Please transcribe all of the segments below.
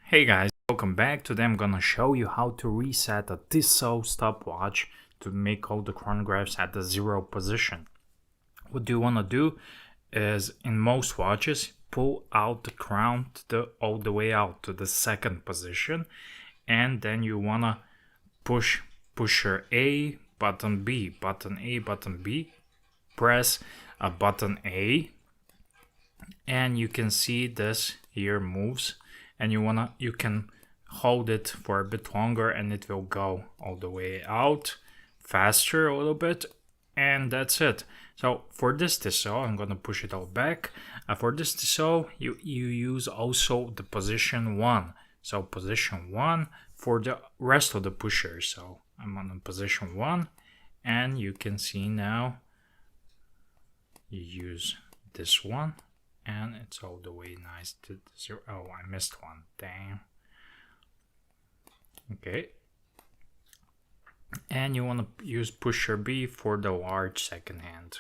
Hey guys, welcome back. Today I'm gonna show you how to reset a TISSOT stopwatch to make all the chronographs at the 0 position. What you wanna do is, in most watches, pull out the crown all the way out to the 2nd position, and then you wanna push pusher A, button B, button A, button B, press a button A, and you can see this here moves. And you can hold it for a bit longer and it will go all the way out faster a little bit, and that's it. So for this TISSOT, I'm gonna push it all back. For this TISSOT, you use also the position 1. So position 1 for the rest of the pushers. So I'm on position 1, and you can see now you use this one. And it's all the way nice to 0. Oh, I missed one. Dang. Okay. And you want to use pusher B for the large second hand.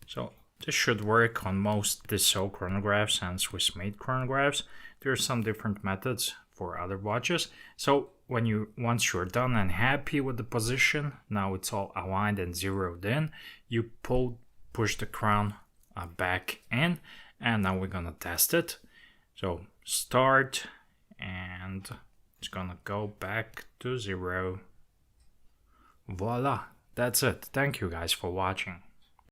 So this should work on most TISSOT chronographs and Swiss-made chronographs. There are some different methods for other watches. So once you're done and happy with the position, now it's all aligned and zeroed in, you push the crown back in, and now we're gonna test it. So start, and it's gonna go back to 0. Voila, that's it. Thank you guys for watching.